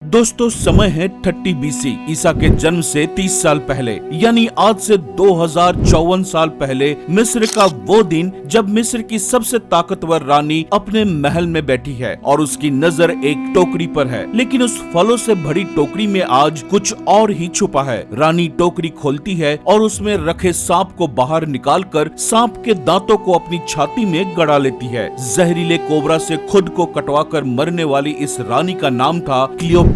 दोस्तों समय है 30 BC ईसा के जन्म से 30 साल पहले, यानी आज से 2054 साल पहले मिस्र का वो दिन जब मिस्र की सबसे ताकतवर रानी अपने महल में बैठी है और उसकी नजर एक टोकरी पर है। लेकिन उस फलों से भरी टोकरी में आज कुछ और ही छुपा है। रानी टोकरी खोलती है और उसमें रखे सांप को बाहर निकालकर सांप के दांतों को अपनी छाती में गड़ा लेती है। जहरीले कोबरा से खुद को कटवाकर मरने वाली इस रानी का नाम था क्लियोपैट्रा,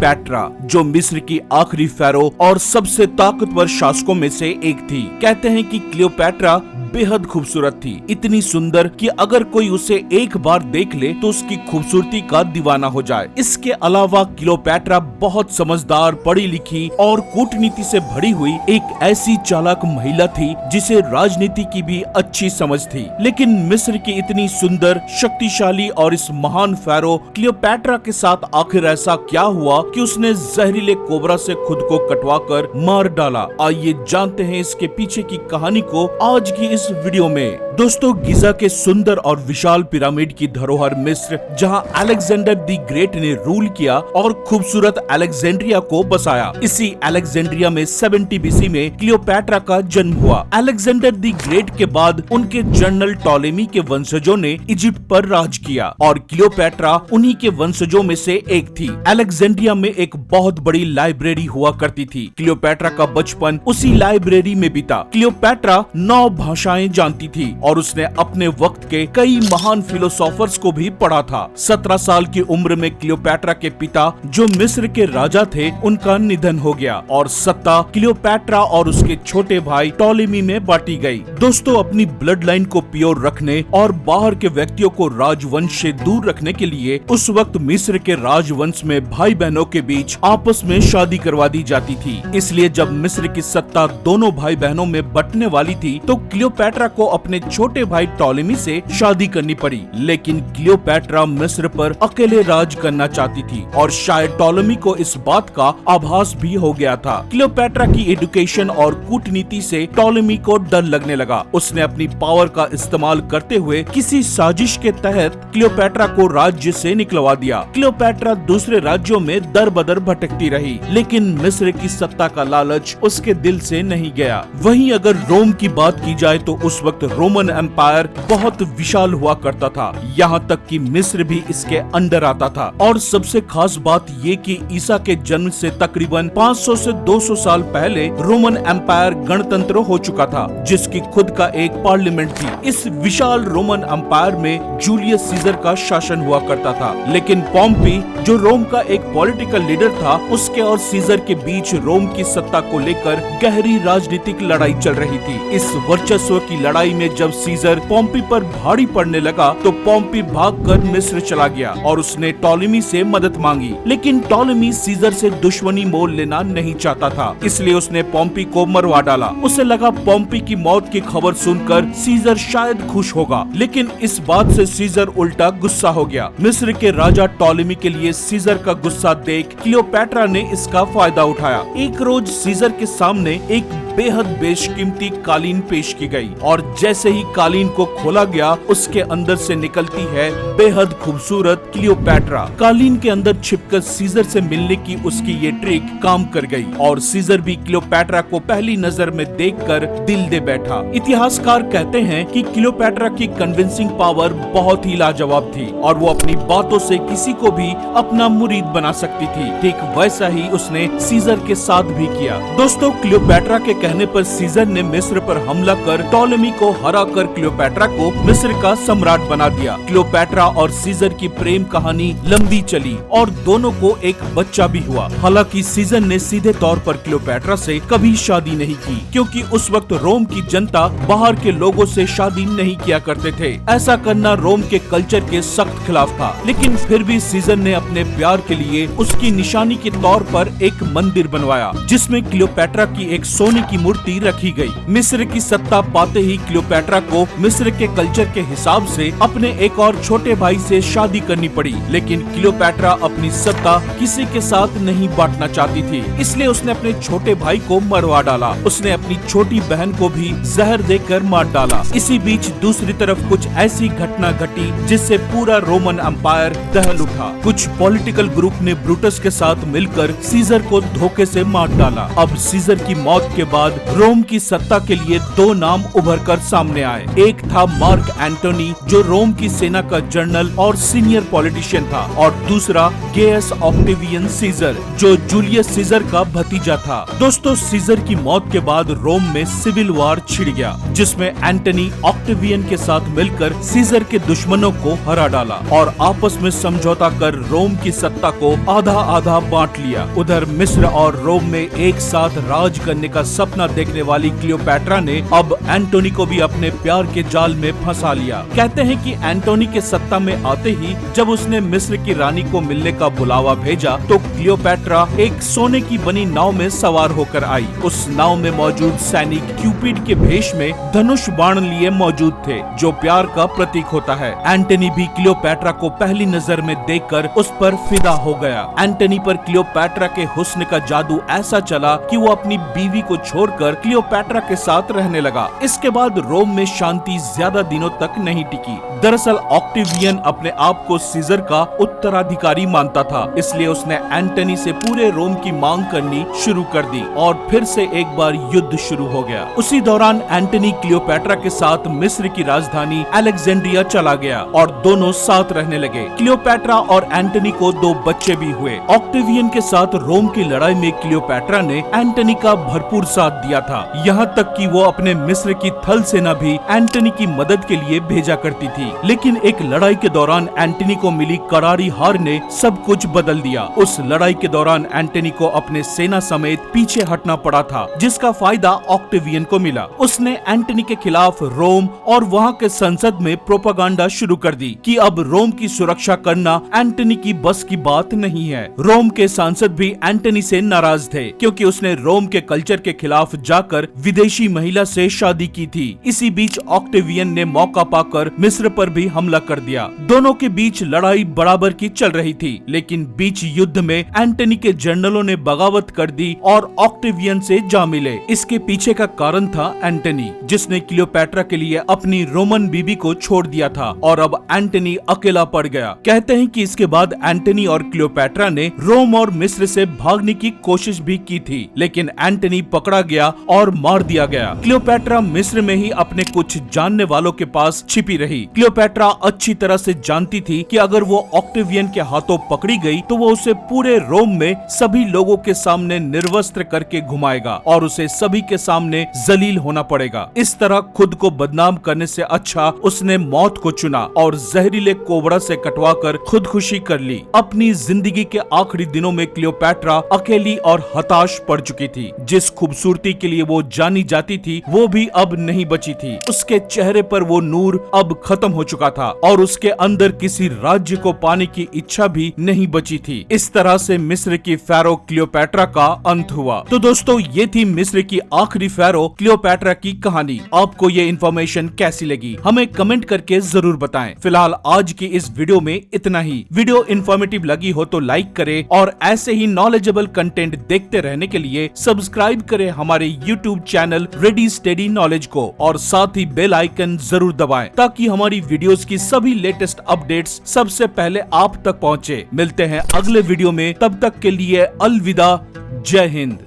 जो मिस्र की आखिरी फेरो और सबसे ताकतवर शासकों में से एक थी। कहते हैं कि क्लियोपैट्रा बेहद खूबसूरत थी, इतनी सुंदर कि अगर कोई उसे एक बार देख ले तो उसकी खूबसूरती का दीवाना हो जाए। इसके अलावा क्लियोपैट्रा बहुत समझदार, पढ़ी लिखी और कूटनीति से भरी हुई एक ऐसी चालाक महिला थी जिसे राजनीति की भी अच्छी समझ थी। लेकिन मिस्र की इतनी सुंदर, शक्तिशाली और इस महान फेरो क्लियोपैट्रा के साथ आखिर ऐसा क्या हुआ कि उसने जहरीले कोबरा से खुद को कटवाकर मार डाला। आइए जानते हैं इसके पीछे की कहानी को आज की इस वीडियो में। दोस्तों, गिजा के सुंदर और विशाल पिरामिड की धरोहर मिस्र, जहां अलेक्जेंडर द ग्रेट ने रूल किया और खूबसूरत अलेक्जेंड्रिया को बसाया। इसी अलेक्जेंड्रिया में 70 BC में क्लियोपैट्रा का जन्म हुआ। अलेक्जेंडर द ग्रेट के बाद उनके जनरल टॉलेमी के वंशजों ने इजिप्ट पर राज किया और क्लियोपैट्रा उन्हीं के वंशजों में से एक थी। अलेक्जेंड्रिया में एक बहुत बड़ी लाइब्रेरी हुआ करती थी। क्लियोपैट्रा का बचपन उसी लाइब्रेरी में बीता। क्लियोपैट्रा 9 भाषाएं जानती थी और उसने अपने वक्त के कई महान फिलोसोफर्स को भी पढ़ा था। 17 साल की उम्र में क्लियोपैट्रा के पिता, जो मिस्र के राजा थे, उनका निधन हो गया और सत्ता क्लियोपैट्रा और उसके छोटे भाई टॉलेमी में बांटी गई। दोस्तों, अपनी ब्लड लाइन को प्योर रखने और बाहर के व्यक्तियों को राजवंश से दूर रखने के लिए उस वक्त मिस्र के राजवंश में भाई बहनों के बीच आपस में शादी करवा दी जाती थी। इसलिए जब मिस्र की सत्ता दोनों भाई बहनों में बंटने वाली थी तो क्लियोपैट्रा को अपने छोटे भाई टॉलेमी से शादी करनी पड़ी। लेकिन क्लियोपैट्रा मिस्र पर अकेले राज करना चाहती थी और शायद टॉलेमी को इस बात का आभास भी हो गया था। क्लियोपैट्रा की एजुकेशन और कूटनीति से टॉलेमी को डर लगने लगा। उसने अपनी पावर का इस्तेमाल करते हुए किसी साजिश के तहत क्लियोपैट्रा को राज्य से निकलवा दिया। क्लियोपैट्रा दूसरे राज्यों में दर बदर भटकती रही, लेकिन मिस्र की सत्ता का लालच उसके दिल से नहीं गया। वहीं अगर रोम की बात की जाए तो उस वक्त रोमन एम्पायर बहुत विशाल हुआ करता था, यहाँ तक कि मिस्र भी इसके अंडर आता था। और सबसे खास बात ये कि ईसा के जन्म से तकरीबन 500 से 200 साल पहले रोमन एम्पायर गणतंत्र हो चुका था, जिसकी खुद का एक पार्लियामेंट थी। इस विशाल रोमन एम्पायर में जूलियस सीजर का शासन हुआ करता था, लेकिन पॉम्पी, जो रोम का एक पॉलिटिकल लीडर था, उसके और सीजर के बीच रोम की सत्ता को लेकर गहरी राजनीतिक लड़ाई चल रही थी। इस वर्चस्व की लड़ाई में जब सीजर पॉम्पी पर भारी पड़ने लगा तो पॉम्पी भागकर मिस्र चला गया और उसने टॉलेमी से मदद मांगी। लेकिन टॉलेमी सीजर से दुश्मनी मोल लेना नहीं चाहता था, इसलिए उसने पॉम्पी को मरवा डाला। उसे लगा पॉम्पी की मौत की खबर सुनकर सीजर शायद खुश होगा, लेकिन इस बात से सीजर उल्टा गुस्सा हो गया। मिस्र के राजा टॉलेमी के लिए सीजर का गुस्सा देख क्लियोपैट्रा ने इसका फायदा उठाया। एक रोज सीजर के सामने एक बेहद बेशकीमती कालीन पेश की गई और जैसे ही कालीन को खोला गया, उसके अंदर से निकलती है बेहद खूबसूरत क्लियोपैट्रा। कालीन के अंदर छिपकर सीजर से मिलने की उसकी ये ट्रिक काम कर गई और सीजर भी क्लियोपैट्रा को पहली नजर में देखकर दिल दे बैठा। इतिहासकार कहते हैं कि क्लियोपैट्रा की कन्विंसिंग पावर बहुत ही लाजवाब थी और वो अपनी बातों से किसी को भी अपना मुरीद बना सकती थी। ठीक वैसा ही उसने सीजर के साथ भी किया। दोस्तों, क्लियोपैट्रा के कहने पर सीजर ने मिस्र पर हमला कर टॉलेमी को हराकर क्लियोपैट्रा को मिस्र का सम्राट बना दिया। क्लियोपैट्रा और सीजर की प्रेम कहानी लंबी चली और दोनों को एक बच्चा भी हुआ। हालांकि सीजर ने सीधे तौर पर क्लियोपैट्रा से कभी शादी नहीं की, क्योंकि उस वक्त रोम की जनता बाहर के लोगों से शादी नहीं किया करते थे। ऐसा करना रोम के कल्चर के सख्त खिलाफ था। लेकिन फिर भी सीजर ने अपने प्यार के लिए उसकी निशानी के तौर पर एक मंदिर बनवाया, जिसमें क्लियोपैट्रा की एक सोने की की मूर्ति रखी गई। मिस्र की सत्ता पाते ही क्लियोपैट्रा को मिस्र के कल्चर के हिसाब से अपने एक और छोटे भाई से शादी करनी पड़ी, लेकिन क्लियोपैट्रा अपनी सत्ता किसी के साथ नहीं बांटना चाहती थी, इसलिए उसने अपने छोटे भाई को मरवा डाला। उसने अपनी छोटी बहन को भी जहर देकर मार डाला। इसी बीच दूसरी तरफ कुछ ऐसी घटना घटी जिससे पूरा रोमन एम्पायर दहल उठा। कुछ पॉलिटिकल ग्रुप ने ब्रूटस के साथ मिलकर सीजर को धोखे से मार डाला। अब सीजर की मौत के बाद रोम की सत्ता के लिए दो नाम उभर कर सामने आए। एक था मार्क एंटोनी, जो रोम की सेना का जनरल और सीनियर पॉलिटिशियन था, और दूसरा गेयस ऑक्टेवियन सीजर, जो जूलियस सीजर का भतीजा था। दोस्तों, सीजर की मौत के बाद रोम में सिविल वार छिड़ गया, जिसमें एंटनी ऑक्टेवियन के साथ मिलकर सीजर के दुश्मनों को हरा डाला और आपस में समझौता कर रोम की सत्ता को आधा आधा बांट लिया। उधर मिस्र और रोम में एक साथ राज करने का सपना देखने वाली क्लियोपैट्रा ने अब एंटोनी को भी अपने प्यार के जाल में फंसा लिया। कहते हैं कि एंटोनी के सत्ता में आते ही जब उसने मिस्र की रानी को मिलने का बुलावा भेजा तो क्लियोपैट्रा एक सोने की बनी नाव में सवार होकर आई। उस नाव में मौजूद सैनिक क्यूपिड के भेष में धनुष बाण लिए मौजूद थे, जो प्यार का प्रतीक होता है। एंटनी भी क्लियोपैट्रा को पहली नजर में देखकर उस पर फिदा हो गया। एंटनी पर क्लियोपैट्रा के हुस्न का जादू ऐसा चला कि वो अपनी बीवी को छोड़कर क्लियोपैट्रा के साथ रहने लगा। इसके बाद रोम में शांति ज्यादा दिनों तक नहीं टिकी। दरअसल ऑक्टेवियन अपने आप को सीजर का उत्तराधिकारी मानता था, इसलिए उसने एंटनी से पूरे रोम की मांग करनी शुरू कर दी और फिर से एक बार युद्ध शुरू हो गया। उसी दौरान एंटनी क्लियोपैट्रा के साथ मिस्र की राजधानी अलेक्जेंड्रिया चला गया और दोनों साथ रहने लगे। क्लियोपैट्रा और एंटनी को दो बच्चे भी हुए। ऑक्टेवियन के साथ रोम की लड़ाई में क्लियोपैट्रा ने एंटनी का भरपूर साथ दिया था, यहाँ तक कि वो अपने मिस्र की थल सेना भी एंटनी की मदद के लिए भेजा करती थी। लेकिन एक लड़ाई के दौरान एंटनी को मिली करारी हार ने सब कुछ बदल दिया। उस लड़ाई के दौरान एंटनी को अपने सेना समेत पीछे हटना पड़ा था, जिसका फायदा ऑक्टेवियन को मिला। उसने एंटनी के खिलाफ रोम और वहाँ के संसद में प्रोपागेंडा शुरू कर दी कि अब रोम की सुरक्षा करना एंटनी की बस की बात नहीं है। रोम के सांसद भी एंटनी से नाराज थे, क्योंकि उसने रोम के कल्चर के खिलाफ जाकर विदेशी महिला से शादी की थी। इसी बीच ऑक्टेवियन ने मौका पाकर मिस्र पर भी हमला कर दिया। दोनों के बीच लड़ाई बराबर की चल रही थी, लेकिन बीच युद्ध में एंटनी के जनरलों ने बगावत कर दी और ऑक्टेवियन से जा मिले। इसके पीछे का कारण था एंटनी, जिसने क्लियोपैट्रा के लिए अपनी रोमन बीबी को छोड़ दिया था और अब एंटनी अकेला पड़ गया। कहते हैं कि इसके बाद एंटनी और क्लियोपैट्रा ने रोम और मिस्र से भागने की कोशिश भी की थी, लेकिन एंटनी पकड़ा गया और मार दिया गया। क्लियोपैट्रा मिस्र में ही अपने कुछ जानने वालों के पास छिपी रही। क्लियोपैट्रा अच्छी तरह से जानती थी कि अगर वो ऑक्टेवियन के हाथों पकड़ी गई तो वो उसे पूरे रोम में सभी लोगों के सामने निर्वस्त्र करके घुमाएगा और उसे सभी के सामने जलील होना पड़ेगा। इस तरह खुद को बदनाम करने से अच्छा उसने मौत को चुना और जहरीले कोबरा से कटवाकर खुदकुशी कर ली। अपनी जिंदगी के आखिरी दिनों में क्लियोपैट्रा अकेली और हताश पड़ चुकी थी। जिस खूबसूरती के लिए वो जानी जाती थी वो भी अब नहीं बची थी। उसके चेहरे पर वो नूर अब खत्म हो चुका था और उसके अंदर किसी राज्य को पाने की इच्छा भी नहीं बची थी। इस तरह से मिस्र की फेरो क्लियोपैट्रा का अंत हुआ। तो दोस्तों, ये थी मिस्र की आखिरी फेरो क्लियोपैट्रा की कहानी। आपको ये इन्फॉर्मेशन कैसी लगी हमें कमेंट करके जरूर बताएं। फिलहाल आज की इस वीडियो में इतना ही। वीडियो इन्फॉर्मेटिव लगी हो तो लाइक करें और ऐसे ही नॉलेजेबल कंटेंट देखते रहने के लिए सब्सक्राइब करें हमारे YouTube channel ready steady knowledge को और साथ ही बेल आइकन जरूर दबाएं ताकि हमारी वीडियोस की सभी लेटेस्ट अपडेट्स सबसे पहले आप तक पहुंचे। मिलते हैं अगले वीडियो में, तब तक के लिए अलविदा। जय हिंद।